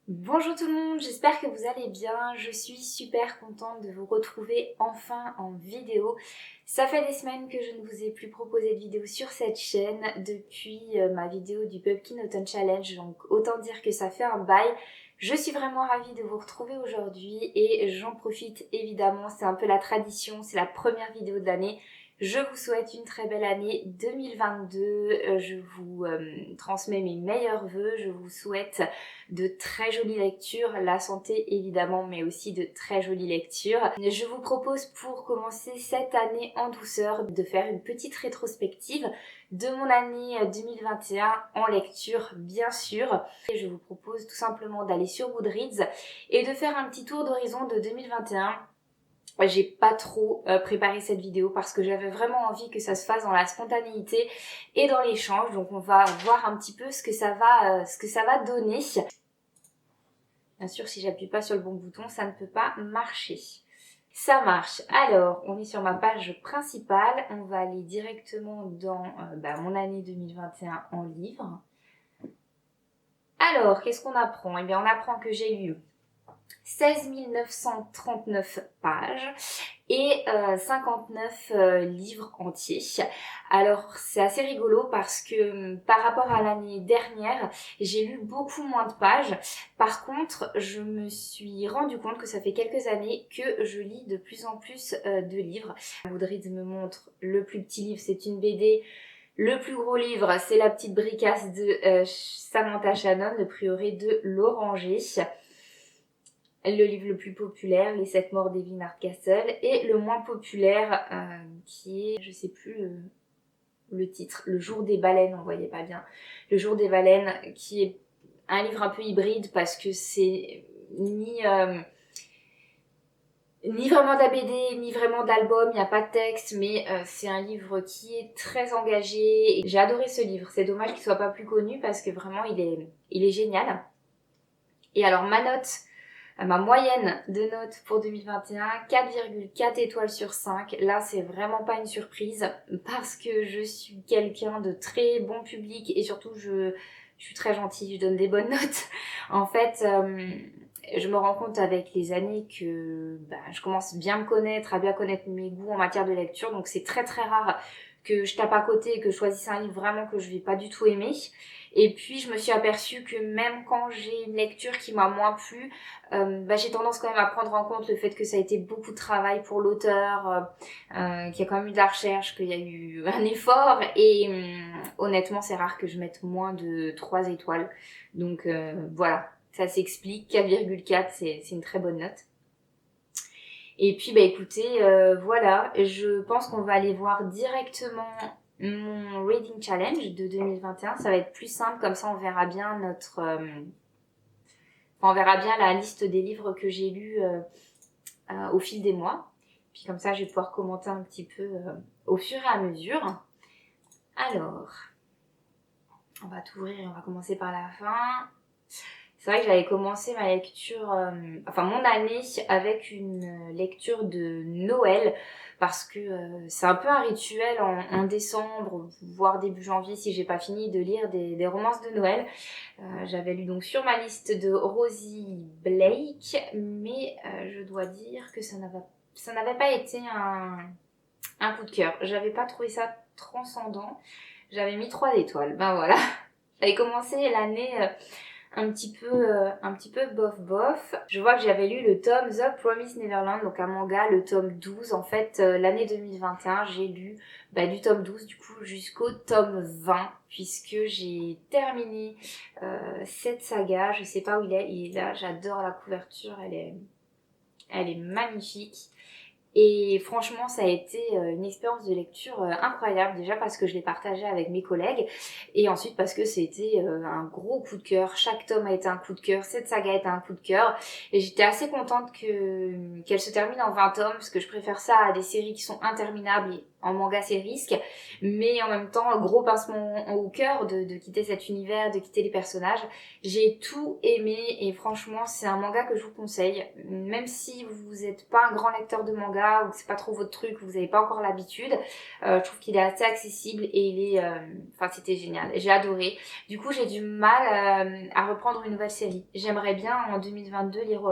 Bonjour tout le monde, j'espère que vous allez bien. Je suis super contente de vous retrouver enfin en vidéo. Ça fait des semaines que je ne vous ai plus proposé de vidéo sur cette chaîne depuis ma vidéo du Pumpkin Autumn Challenge, donc autant dire que ça fait un bail. Je suis vraiment ravie de vous retrouver aujourd'hui et j'en profite évidemment, c'est un peu la tradition, c'est la première vidéo de l'année. Je vous souhaite une très belle année 2022, je vous transmets mes meilleurs vœux, je vous souhaite de très jolies lectures, la santé évidemment, mais aussi de très jolies lectures. Je vous propose pour commencer cette année en douceur de faire une petite rétrospective de mon année 2021 en lecture bien sûr. Et je vous propose tout simplement d'aller sur Goodreads et de faire un petit tour d'horizon de 2021. J'ai pas trop préparé cette vidéo parce que j'avais vraiment envie que ça se fasse dans la spontanéité et dans l'échange. Donc on va voir un petit peu ce que ça va donner. Bien sûr, si j'appuie pas sur le bon bouton, ça ne peut pas marcher. Ça marche. Alors, on est sur ma page principale. On va aller directement dans mon année 2021 en livre. Alors, qu'est-ce qu'on apprend? Eh bien, on apprend que j'ai lu 16 939 pages et 59 livres entiers. Alors c'est assez rigolo parce que par rapport à l'année dernière, j'ai lu beaucoup moins de pages. Par contre, je me suis rendu compte que ça fait quelques années que je lis de plus en plus de livres. Goodreads me montre le plus petit livre, c'est une BD. Le plus gros livre, c'est La petite bricasse de Samantha Shannon, Le prieuré de l'Oranger. Le livre le plus populaire, Les 7 morts d'Evie Hardcastle, et le moins populaire qui est, je sais plus le titre, Le jour des baleines, on voyait pas bien, Le jour des baleines, qui est un livre un peu hybride parce que c'est ni vraiment d'ABD, ni vraiment d'album, il n'y a pas de texte, mais c'est un livre qui est très engagé. J'ai adoré ce livre, c'est dommage qu'il soit pas plus connu parce que vraiment il est génial. Et alors ma moyenne de notes pour 2021, 4,4 étoiles sur 5. Là, c'est vraiment pas une surprise parce que je suis quelqu'un de très bon public et surtout, je suis très gentille, je donne des bonnes notes. En fait, je me rends compte avec les années que je commence bien à me connaître, à bien connaître mes goûts en matière de lecture. Donc, c'est très très rare que je tape à côté et que je choisisse un livre vraiment que je vais pas du tout aimer. Et puis je me suis aperçue que même quand j'ai une lecture qui m'a moins plu, j'ai tendance quand même à prendre en compte le fait que ça a été beaucoup de travail pour l'auteur, qu'il y a quand même eu de la recherche, qu'il y a eu un effort et honnêtement c'est rare que je mette moins de 3 étoiles. Donc voilà, ça s'explique, 4,4 c'est une très bonne note. Et puis écoutez, voilà, je pense qu'on va aller voir directement mon Reading Challenge de 2021. Ça va être plus simple, comme ça on verra bien on verra bien la liste des livres que j'ai lus au fil des mois. Puis comme ça je vais pouvoir commenter un petit peu au fur et à mesure. Alors, on va tout ouvrir et on va commencer par la fin. C'est vrai que j'avais commencé ma lecture, mon année avec une lecture de Noël parce que c'est un peu un rituel en décembre, voire début janvier si j'ai pas fini de lire des romances de Noël. J'avais lu donc sur ma liste de Rosie Blake, mais je dois dire que ça n'avait pas été un coup de cœur. J'avais pas trouvé ça transcendant. J'avais mis 3 étoiles. Ben voilà. J'avais commencé l'année un petit peu bof. Je vois que j'avais lu le tome The Promised Neverland, donc un manga, le tome 12. En fait, l'année 2021, j'ai lu du tome 12 du coup jusqu'au tome 20 puisque j'ai terminé cette saga. Je sais pas où il est là. J'adore la couverture, elle est magnifique. Et franchement, ça a été une expérience de lecture incroyable, déjà parce que je l'ai partagé avec mes collègues, et ensuite parce que c'était un gros coup de cœur. Chaque tome a été un coup de cœur, cette saga a été un coup de cœur, et j'étais assez contente qu'elle se termine en 20 tomes, parce que je préfère ça à des séries qui sont interminables, et en manga c'est le risque, mais en même temps gros pincement au cœur de quitter cet univers, de quitter les personnages. J'ai tout aimé et franchement c'est un manga que je vous conseille, même si vous n'êtes pas un grand lecteur de manga ou que c'est pas trop votre truc, vous n'avez pas encore l'habitude. Je trouve qu'il est assez accessible et il est, enfin c'était génial, j'ai adoré. Du coup j'ai du mal à reprendre une nouvelle série. J'aimerais bien en 2022 lire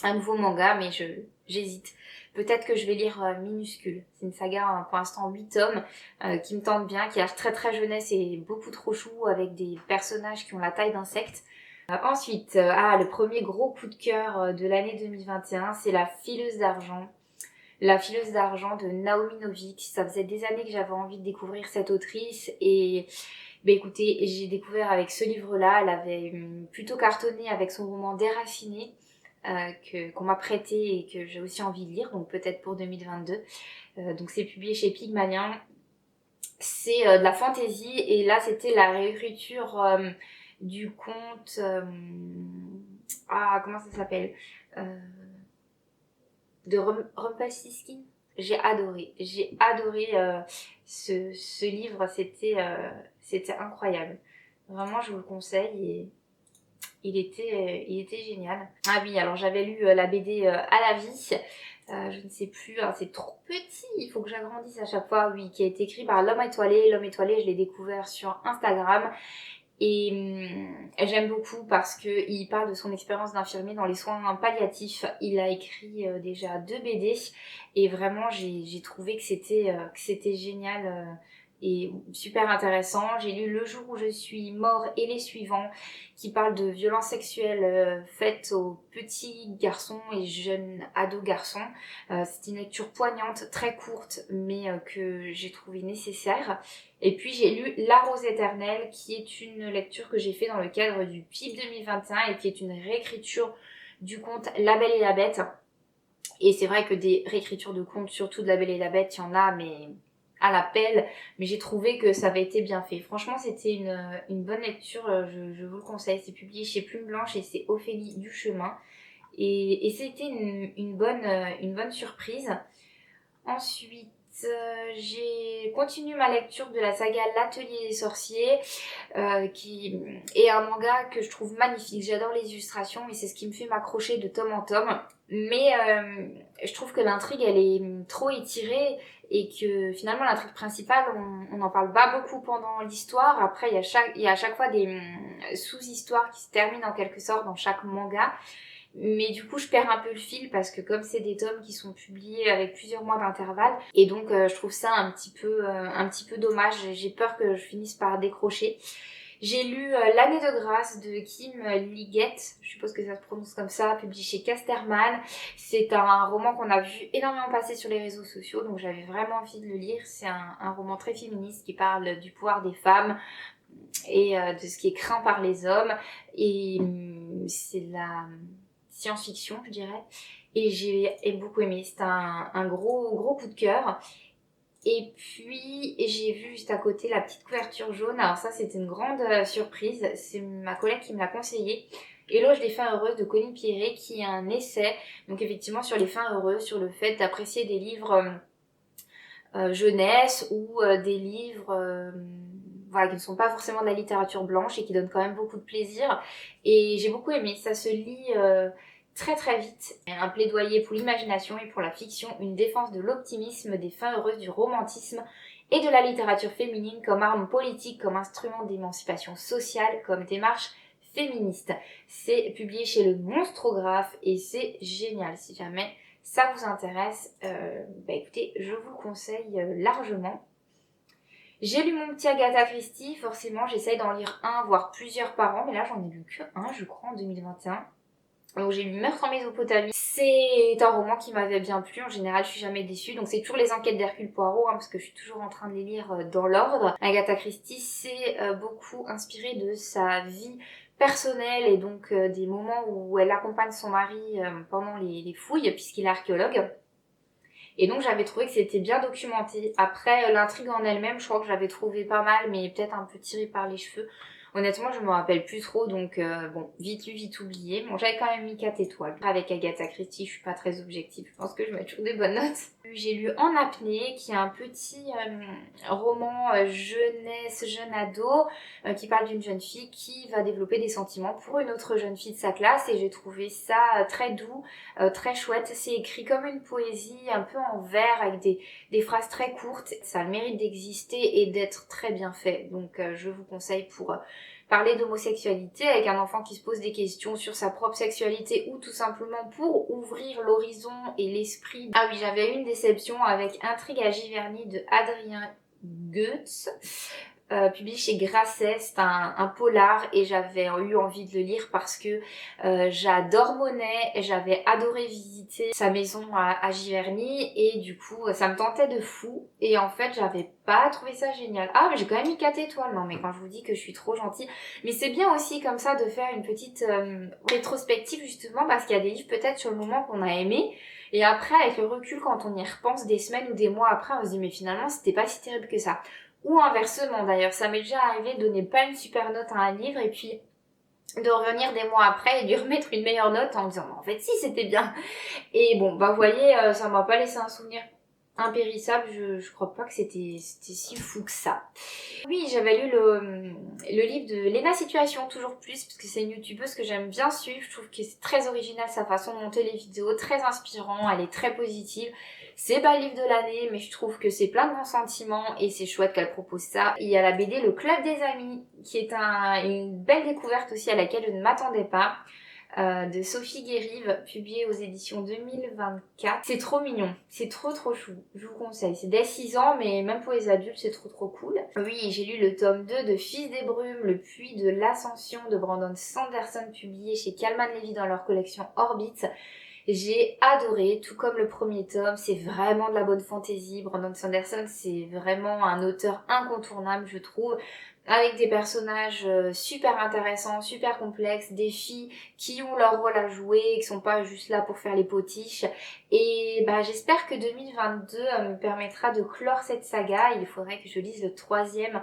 un nouveau manga, mais j'hésite. Peut-être que je vais lire Minuscule. C'est une saga pour l'instant 8 tomes qui me tente bien, qui a l'air très très jeunesse et beaucoup trop chou avec des personnages qui ont la taille d'insectes. Ensuite, le premier gros coup de cœur de l'année 2021, c'est La Fileuse d'Argent. La Fileuse d'Argent de Naomi Novik. Ça faisait des années que j'avais envie de découvrir cette autrice et écoutez, j'ai découvert avec ce livre-là. Elle avait plutôt cartonné avec son roman Déraciné qu'on m'a prêté et que j'ai aussi envie de lire, donc peut-être pour 2022. Donc c'est publié chez Pygmalion. C'est de la fantaisie et là c'était la réécriture du conte... comment ça s'appelle de Rumpelstiltskin. J'ai adoré ce livre, c'était incroyable. Vraiment, je vous le conseille et il était génial. Ah oui, alors j'avais lu la BD À la vie, je ne sais plus, c'est trop petit, il faut que j'agrandisse à chaque fois, oui, qui a été écrit par L'Homme Étoilé. L'Homme Étoilé, je l'ai découvert sur Instagram. Et j'aime beaucoup parce qu'il parle de son expérience d'infirmier dans les soins palliatifs. Il a écrit déjà 2 BD et vraiment j'ai trouvé que c'était génial et super intéressant. J'ai lu Le jour où je suis mort et les suivants qui parlent de violences sexuelles faites aux petits garçons et jeunes ados garçons. C'est une lecture poignante, très courte mais que j'ai trouvé nécessaire. Et puis j'ai lu La Rose éternelle qui est une lecture que j'ai fait dans le cadre du PIB 2021 et qui est une réécriture du conte La Belle et la Bête. Et c'est vrai que des réécritures de contes, surtout de La Belle et la Bête, il y en a mais à la pelle, mais j'ai trouvé que ça avait été bien fait. Franchement c'était une bonne lecture, je vous le conseille. C'est publié chez Plume Blanche et c'est Ophélie Duchemin. Et c'était une bonne surprise. Ensuite, j'ai continué ma lecture de la saga L'Atelier des sorciers, qui est un manga que je trouve magnifique. J'adore les illustrations et c'est ce qui me fait m'accrocher de tome en tome. Mais je trouve que l'intrigue, elle est trop étirée et que finalement l'intrigue principale, on n'en parle pas beaucoup pendant l'histoire. Après, il y a à chaque fois des sous-histoires qui se terminent en quelque sorte dans chaque manga. Mais du coup je perds un peu le fil parce que comme c'est des tomes qui sont publiés avec plusieurs mois d'intervalle et donc je trouve ça un petit peu dommage. J'ai peur que je finisse par décrocher. J'ai lu L'année de grâce de Kim Liggett, je suppose que ça se prononce comme ça, publié chez Casterman. C'est un roman qu'on a vu énormément passer sur les réseaux sociaux, donc j'avais vraiment envie de le lire. C'est un roman très féministe qui parle du pouvoir des femmes et de ce qui est craint par les hommes. Et c'est de la science-fiction, je dirais. Et j'ai beaucoup aimé. C'était un gros coup de cœur. Et puis, j'ai vu juste à côté la petite couverture jaune. Alors ça, c'était une grande surprise. C'est ma collègue qui me l'a conseillé. Éloge des fins heureuses de Connie Pierret, qui est un essai. Donc effectivement, sur les fins heureuses, sur le fait d'apprécier des livres jeunesse ou des livres qui ne sont pas forcément de la littérature blanche et qui donnent quand même beaucoup de plaisir. Et j'ai beaucoup aimé. Ça se lit très très vite. Un plaidoyer pour l'imagination et pour la fiction, une défense de l'optimisme, des fins heureuses, du romantisme et de la littérature féminine comme arme politique, comme instrument d'émancipation sociale, comme démarche féministe. C'est publié chez Le Monstrographe et c'est génial. Si jamais ça vous intéresse, écoutez, je vous le conseille largement. J'ai lu mon petit Agatha Christie, forcément j'essaye d'en lire un, voire plusieurs par an, mais là j'en ai lu que un, je crois, en 2021. Donc j'ai lu Meurtre en Mésopotamie. C'est un roman qui m'avait bien plu, en général je suis jamais déçue, donc c'est toujours les enquêtes d'Hercule Poirot, parce que je suis toujours en train de les lire dans l'ordre. Agatha Christie s'est beaucoup inspirée de sa vie personnelle et donc des moments où elle accompagne son mari pendant les fouilles, puisqu'il est archéologue. Et donc j'avais trouvé que c'était bien documenté. Après l'intrigue en elle-même, je crois que j'avais trouvé pas mal, mais peut-être un peu tiré par les cheveux. Honnêtement, je me rappelle plus trop, donc bon, vite lu, vite oublié. Bon, j'avais quand même mis 4 étoiles. Avec Agatha Christie, je suis pas très objective. Je pense que je mets toujours des bonnes notes. J'ai lu En apnée, qui est un petit roman jeunesse, jeune ado, qui parle d'une jeune fille qui va développer des sentiments pour une autre jeune fille de sa classe. Et j'ai trouvé ça très doux, très chouette. C'est écrit comme une poésie, un peu en vers, avec des phrases très courtes. Ça a le mérite d'exister et d'être très bien fait. Donc je vous conseille pour parler d'homosexualité avec un enfant qui se pose des questions sur sa propre sexualité ou tout simplement pour ouvrir l'horizon et l'esprit. Ah oui, j'avais eu une déception avec Intrigue à Giverny de Adrien Goetz. Publié chez Grasset, c'est un polar et j'avais eu envie de le lire parce que j'adore Monet et j'avais adoré visiter sa maison à Giverny et du coup ça me tentait de fou et en fait j'avais pas trouvé ça génial. Ah mais j'ai quand même mis 4 étoiles, non mais quand je vous dis que je suis trop gentille, mais c'est bien aussi comme ça de faire une petite rétrospective justement parce qu'il y a des livres peut-être sur le moment qu'on a aimé et après avec le recul quand on y repense des semaines ou des mois après on se dit mais finalement c'était pas si terrible que ça. Ou inversement d'ailleurs, ça m'est déjà arrivé de donner pas une super note à un livre et puis de revenir des mois après et de lui remettre une meilleure note en me disant en fait si c'était bien. Et bon bah vous voyez, ça m'a pas laissé un souvenir impérissable, je crois pas que c'était si fou que ça. Oui, j'avais lu le livre de Léna Situation, toujours plus, parce que c'est une youtubeuse que j'aime bien suivre, je trouve que c'est très original sa façon de monter les vidéos, très inspirant, elle est très positive. C'est pas le livre de l'année, mais je trouve que c'est plein de bons sentiments et c'est chouette qu'elle propose ça. Il y a la BD Le Club des Amis, qui est une belle découverte aussi à laquelle je ne m'attendais pas. De Sophie Guérive, publiée aux éditions 2024. C'est trop mignon, c'est trop chou, je vous conseille. C'est dès 6 ans, mais même pour les adultes, c'est trop cool. Oui, j'ai lu le tome 2 de Fils des Brumes, le puits de l'ascension de Brandon Sanderson, publié chez Calman Levy dans leur collection Orbit. J'ai adoré, tout comme le premier tome, c'est vraiment de la bonne fantaisie. Brandon Sanderson, c'est vraiment un auteur incontournable, je trouve, avec des personnages super intéressants, super complexes, des filles qui ont leur rôle à jouer, qui sont pas juste là pour faire les potiches. Et bah, j'espère que 2022 me permettra de clore cette saga. Il faudrait que je lise le 3e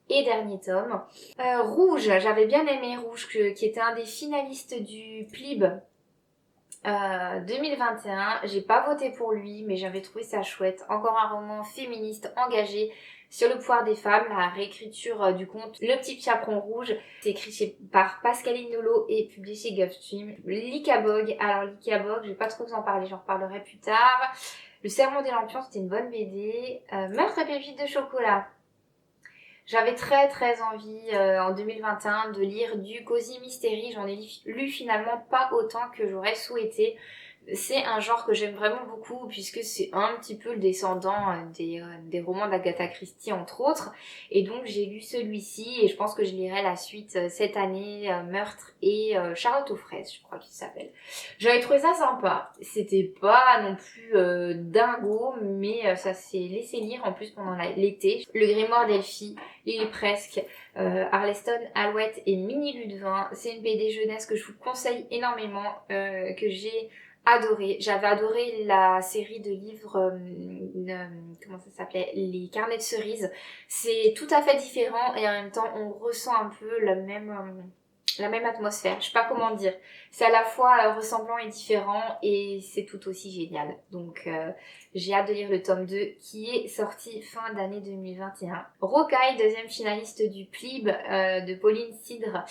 et dernier tome. Rouge, j'avais bien aimé Rouge, qui était un des finalistes du PLIB 2021, j'ai pas voté pour lui, mais j'avais trouvé ça chouette. Encore un roman féministe engagé sur le pouvoir des femmes, la réécriture du conte Le Petit Chaperon Rouge. C'est écrit par Pascaline Nolo et publié chez Gulfstream. L'Icabog, alors l'Icabog, je vais pas trop vous en parler, j'en reparlerai plus tard. Le Sermon des Lampions, c'était une bonne BD. Meurtre et pépites de chocolat. J'avais très envie en 2021 de lire du Cozy Mystery. J'en ai lu finalement pas autant que j'aurais souhaité. C'est un genre que j'aime vraiment beaucoup puisque c'est un petit peu le descendant des romans d'Agatha Christie entre autres. Et donc j'ai lu celui-ci et je pense que je lirai la suite cette année, Meurtre et Charlotte aux fraises, je crois qu'il s'appelle. J'avais trouvé ça sympa. C'était pas non plus dingo, mais ça s'est laissé lire en plus pendant l'été. Le Grimoire d'Elphie, il est presque... Arleston, Alouette et Mini Ludvin. C'est une BD jeunesse que je vous conseille énormément, que j'ai adoré. J'avais adoré la série de livres, comment ça s'appelait, Les Carnets de Cerises. C'est tout à fait différent et en même temps on ressent un peu la même atmosphère. Je sais pas comment dire. C'est à la fois ressemblant et différent et c'est tout aussi génial. Donc j'ai hâte de lire le tome 2 qui est sorti fin d'année 2021. Rocaille, deuxième finaliste du PLIB de Pauline Cidre.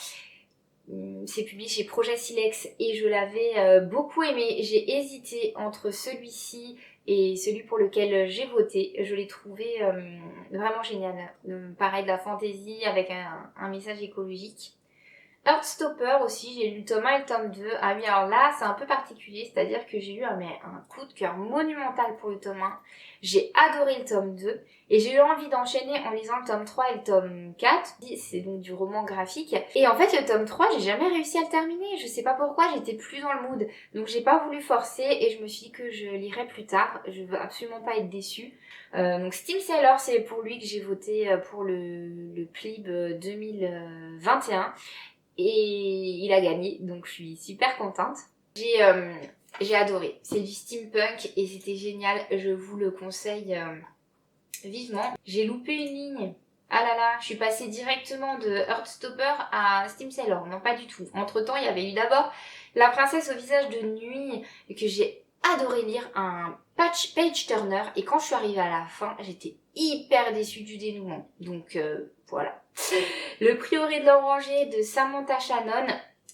C'est publié chez Projet Silex et je l'avais beaucoup aimé. J'ai hésité entre celui-ci et celui pour lequel j'ai voté. Je l'ai trouvé vraiment génial. Pareil, de la fantaisie avec un message écologique. Heartstopper aussi, j'ai lu le tome 1 et le tome 2. Ah oui, alors là, c'est un peu particulier, c'est-à-dire que j'ai eu un coup de cœur monumental pour le tome 1. J'ai adoré le tome 2 et j'ai eu envie d'enchaîner en lisant le tome 3 et le tome 4. C'est donc du roman graphique. Et en fait, le tome 3, j'ai jamais réussi à le terminer. Je sais pas pourquoi, j'étais plus dans le mood. Donc j'ai pas voulu forcer et je me suis dit que je lirai plus tard. Je veux absolument pas être déçue. Donc Steam Sailor, c'est pour lui que j'ai voté pour le PLIB 2021. Et il a gagné, donc je suis super contente. J'ai adoré. C'est du steampunk et c'était génial. Je vous le conseille vivement. J'ai loupé une ligne Ah là là, je suis passée directement de Heartstopper à Steam Sailor. Non, pas du tout. Entre-temps, il y avait eu d'abord La princesse au visage de nuit, que j'ai adoré lire, un page turner. Et quand je suis arrivée à la fin, j'étais hyper déçue du dénouement. Donc voilà. Le prieuré de l'oranger de Samantha Shannon.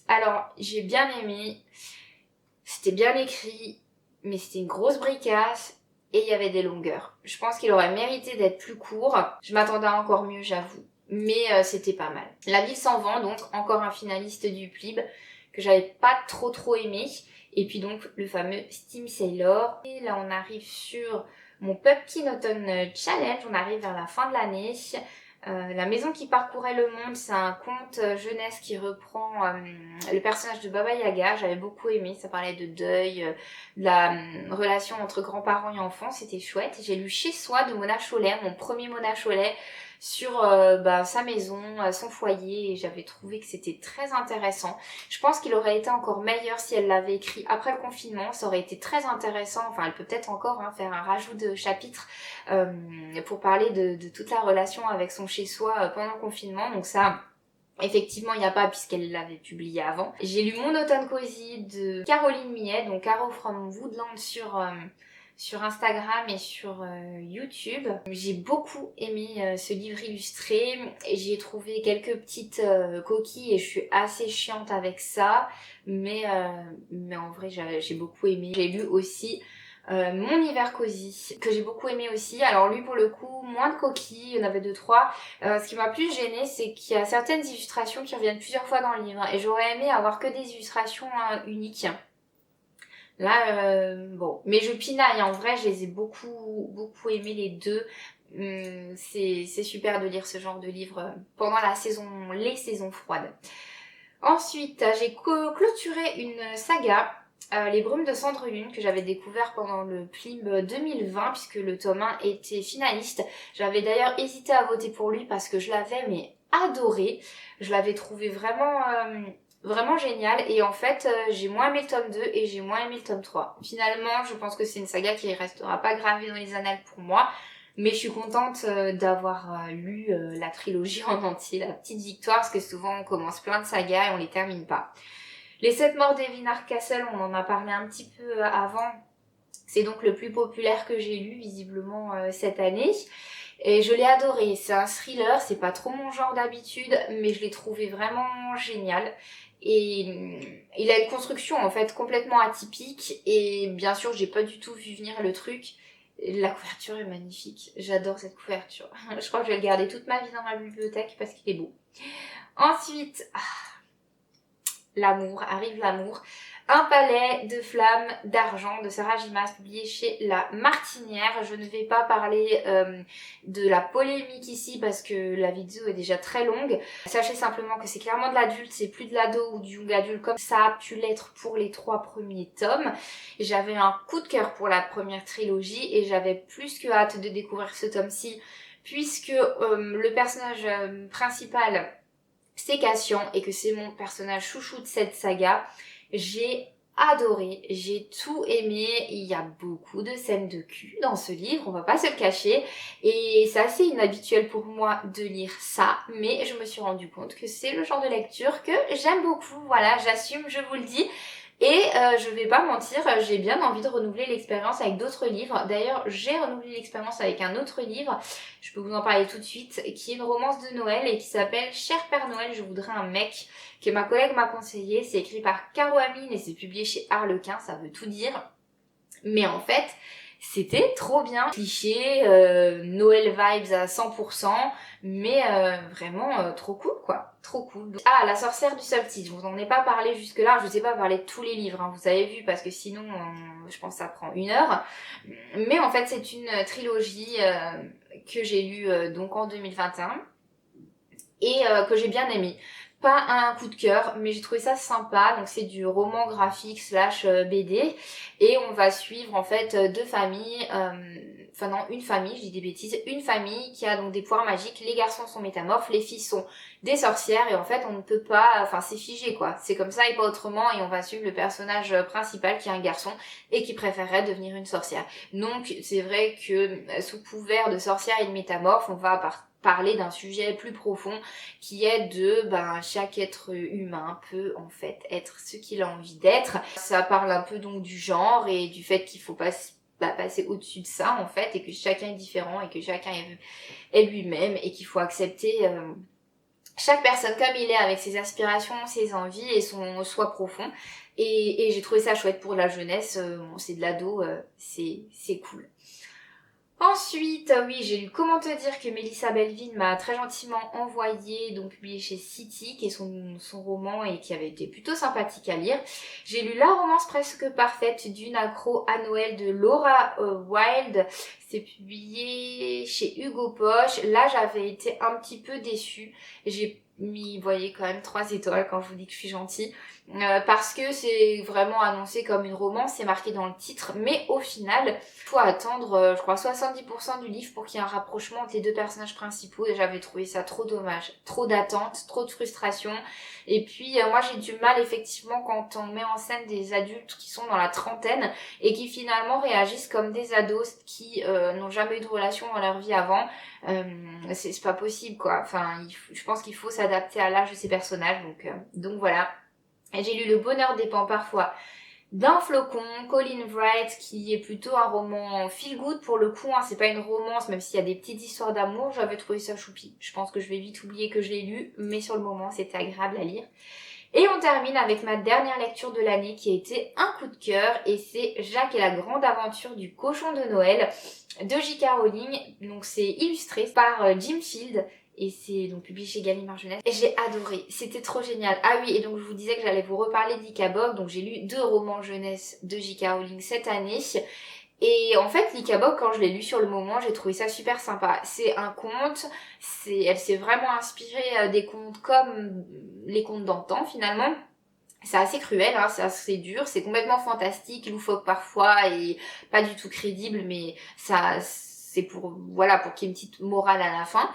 Alors, j'ai bien aimé. C'était bien écrit, mais c'était une grosse bricasse. Et il y avait des longueurs. Je pense qu'il aurait mérité d'être plus court. Je m'attendais à encore mieux, j'avoue. Mais c'était pas mal. La ville s'en vend, donc encore un finaliste du PLIB que j'avais pas trop aimé. Et puis donc le fameux Steam Sailor. Et là on arrive sur mon Pumpkin Autumn Challenge. On arrive vers la fin de l'année. La maison qui parcourait le monde, c'est un conte jeunesse qui reprend le personnage de Baba Yaga. J'avais beaucoup aimé, ça parlait de deuil, de la relation entre grands-parents et enfants, c'était chouette. J'ai lu Chez Soi de Mona Chollet, mon premier Mona Chollet, sur sa maison, son foyer, et j'avais trouvé que c'était très intéressant. Je pense qu'il aurait été encore meilleur si elle l'avait écrit après le confinement, ça aurait été très intéressant, enfin elle peut peut-être encore faire un rajout de chapitre pour parler de toute la relation avec son chez-soi pendant le confinement, donc ça... Effectivement, il n'y a pas puisqu'elle l'avait publié avant. J'ai lu Mon automne cosy de Caroline Millet, donc Caro from Woodland sur Instagram et sur YouTube. J'ai beaucoup aimé ce livre illustré. J'y ai trouvé quelques petites coquilles et je suis assez chiante avec ça. Mais en vrai, j'ai beaucoup aimé. J'ai lu aussi Mon hiver cosy, que j'ai beaucoup aimé aussi. Alors lui, pour le coup, moins de coquilles, il y en avait 2-3. Ce qui m'a plus gênée, c'est qu'il y a certaines illustrations qui reviennent plusieurs fois dans le livre. Et j'aurais aimé avoir que des illustrations uniques. Là, bon. Mais je pinaille, en vrai, je les ai beaucoup aimés les deux. C'est super de lire ce genre de livre pendant les saisons froides. Ensuite, j'ai clôturé une saga, Les Brumes de Cendre-Lune, que j'avais découvert pendant le PLIB 2020, puisque le tome 1 était finaliste. J'avais d'ailleurs hésité à voter pour lui parce que je l'avais mais adoré. Je l'avais trouvé vraiment génial, et en fait j'ai moins aimé le tome 2 et j'ai moins aimé le tome 3. Finalement, je pense que c'est une saga qui restera pas gravée dans les annales pour moi. Mais je suis contente d'avoir lu la trilogie en entier, la petite victoire, parce que souvent on commence plein de sagas et on les termine pas. Les 7 morts d'Evinar Castle, on en a parlé un petit peu avant. C'est donc le plus populaire que j'ai lu visiblement cette année. Et je l'ai adoré. C'est un thriller, c'est pas trop mon genre d'habitude, mais je l'ai trouvé vraiment génial. Et il a une construction en fait complètement atypique, et bien sûr j'ai pas du tout vu venir le truc. La couverture est magnifique, j'adore cette couverture. Je crois que je vais le garder toute ma vie dans ma bibliothèque parce qu'il est beau. Ensuite, l'amour, arrive l'amour. Un palais de flammes d'argent de Sarah Gimas, publié chez La Martinière. Je ne vais pas parler de la polémique ici parce que la vidéo est déjà très longue. Sachez simplement que c'est clairement de l'adulte, c'est plus de l'ado ou du young adulte comme ça a pu l'être pour les 3 premiers tomes. J'avais un coup de cœur pour la première trilogie et j'avais plus que hâte de découvrir ce tome-ci, puisque le personnage principal c'est Cassian et que c'est mon personnage chouchou de cette saga. J'ai adoré, j'ai tout aimé. Il y a beaucoup de scènes de cul dans ce livre, on va pas se le cacher, et c'est assez inhabituel pour moi de lire ça, mais je me suis rendu compte que c'est le genre de lecture que j'aime beaucoup. Voilà, j'assume, je vous le dis. Et je vais pas mentir, j'ai bien envie de renouveler l'expérience avec d'autres livres. D'ailleurs, j'ai renouvelé l'expérience avec un autre livre, je peux vous en parler tout de suite, qui est une romance de Noël et qui s'appelle Cher Père Noël, je voudrais un mec, que ma collègue m'a conseillé. C'est écrit par Caro Amine et c'est publié chez Harlequin, ça veut tout dire. Mais en fait, c'était trop bien. Cliché, Noël vibes à 100%, mais vraiment trop cool quoi. Trop cool. Ah, La sorcière du Saltige, je vous en ai pas parlé jusque là, je vous ai pas parlé de tous les livres, hein, vous avez vu, parce que sinon je pense que ça prend 1 heure. Mais en fait c'est une trilogie que j'ai lue donc en 2021 et que j'ai bien aimé. Pas un coup de cœur, mais j'ai trouvé ça sympa. Donc c'est du roman graphique / BD, et on va suivre en fait 2 familles, enfin non, une famille, je dis des bêtises, une famille qui a donc des pouvoirs magiques. Les garçons sont métamorphes, les filles sont des sorcières, et en fait on ne peut pas, enfin c'est figé quoi, c'est comme ça et pas autrement, et on va suivre le personnage principal qui est un garçon et qui préférerait devenir une sorcière. Donc c'est vrai que sous couvert de sorcière et de métamorphe, on va parler d'un sujet plus profond qui est de chaque être humain peut en fait être ce qu'il a envie d'être. Ça parle un peu donc du genre et du fait qu'il faut pas passer au-dessus de ça en fait, et que chacun est différent et que chacun est lui-même, et qu'il faut accepter chaque personne comme il est, avec ses aspirations, ses envies et son soi profond. Et j'ai trouvé ça chouette pour la jeunesse, c'est de l'ado, c'est cool. Ensuite, oui, j'ai lu Comment te dire, que Mélissa Belleville m'a très gentiment envoyé, donc publié chez City, qui est son roman et qui avait été plutôt sympathique à lire. J'ai lu La romance presque parfaite d'une accro à Noël de Laura Wilde. C'est publié chez Hugo Poche. Là, j'avais été un petit peu déçue. J'ai mis, vous voyez, quand même 3 étoiles quand je vous dis que je suis gentille. Parce que c'est vraiment annoncé comme une romance, c'est marqué dans le titre, mais au final, il faut attendre, je crois, 70% du livre pour qu'il y ait un rapprochement entre les 2 personnages principaux, et j'avais trouvé ça trop dommage. Trop d'attente, trop de frustration, et puis moi j'ai du mal effectivement quand on met en scène des adultes qui sont dans la trentaine et qui finalement réagissent comme des ados qui n'ont jamais eu de relation dans leur vie avant. C'est pas possible quoi, enfin je pense qu'il faut s'adapter à l'âge de ces personnages, donc voilà. Et j'ai lu Le bonheur dépend parfois d'un flocon, Colin Wright, qui est plutôt un roman feel good pour le coup, hein, c'est pas une romance, même s'il y a des petites histoires d'amour, j'avais trouvé ça choupi. Je pense que je vais vite oublier que je l'ai lu, mais sur le moment c'était agréable à lire. Et on termine avec ma dernière lecture de l'année qui a été un coup de cœur, et c'est Jacques et la grande aventure du cochon de Noël de J.K. Rowling. Donc c'est illustré par Jim Field. Et c'est donc publié chez Gallimard Jeunesse. Et j'ai adoré, c'était trop génial. Ah oui, et donc je vous disais que j'allais vous reparler d'Icabog. Donc j'ai lu 2 romans jeunesse de J.K. Rowling cette année. Et en fait, l'Icabog, quand je l'ai lu sur le moment, j'ai trouvé ça super sympa. C'est un conte, elle s'est vraiment inspirée des contes comme les contes d'antan finalement. C'est assez cruel, hein, c'est assez dur, c'est complètement fantastique, loufoque parfois et pas du tout crédible, mais ça, c'est pour qu'il y ait une petite morale à la fin.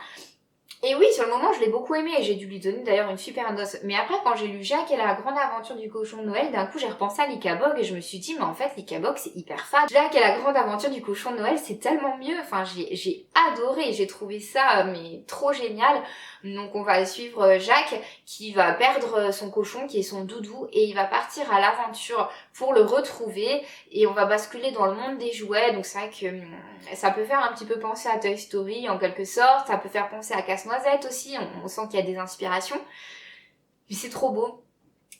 Et oui, sur le moment, je l'ai beaucoup aimé et j'ai dû lui donner d'ailleurs une super dose. Mais après, quand j'ai lu Jacques et la grande aventure du cochon de Noël, d'un coup, j'ai repensé à l'Icabog et je me suis dit, mais en fait, l'Icabog, c'est hyper fade. Jacques et la grande aventure du cochon de Noël, c'est tellement mieux. Enfin, j'ai adoré, j'ai trouvé ça, mais trop génial. Donc, on va suivre Jacques qui va perdre son cochon, qui est son doudou, et il va partir à l'aventure pour le retrouver. Et on va basculer dans le monde des jouets. Donc, c'est vrai que ça peut faire un petit peu penser à Toy Story en quelque sorte. Ça peut faire penser à Casse-Noisette aussi, on sent qu'il y a des inspirations. Mais c'est trop beau.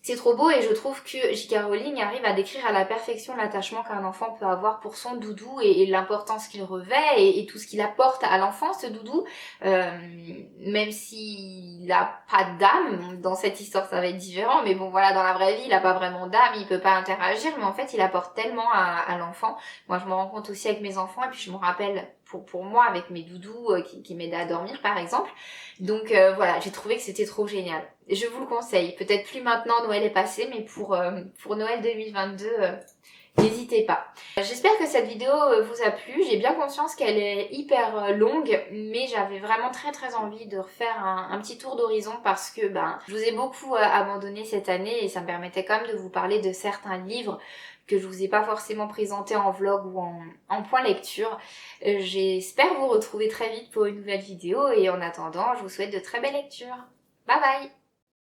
C'est trop beau, et je trouve que J.K. Rowling arrive à décrire à la perfection l'attachement qu'un enfant peut avoir pour son doudou et l'importance qu'il revêt et tout ce qu'il apporte à l'enfant, ce doudou. Même s'il n'a pas d'âme, dans cette histoire ça va être différent, mais bon voilà, dans la vraie vie il n'a pas vraiment d'âme, il peut pas interagir, mais en fait il apporte tellement à l'enfant. Moi je me rends compte aussi avec mes enfants, et puis je me rappelle pour moi avec mes doudous qui m'aidaient à dormir par exemple. Donc voilà, j'ai trouvé que c'était trop génial. Je vous le conseille, peut-être plus maintenant, Noël est passé, mais pour Noël 2022, n'hésitez pas. J'espère que cette vidéo vous a plu. J'ai bien conscience qu'elle est hyper longue, mais j'avais vraiment très envie de refaire un petit tour d'horizon parce que je vous ai beaucoup abandonné cette année, et ça me permettait quand même de vous parler de certains livres que je vous ai pas forcément présentés en vlog ou en point lecture. J'espère vous retrouver très vite pour une nouvelle vidéo, et en attendant, je vous souhaite de très belles lectures. Bye bye!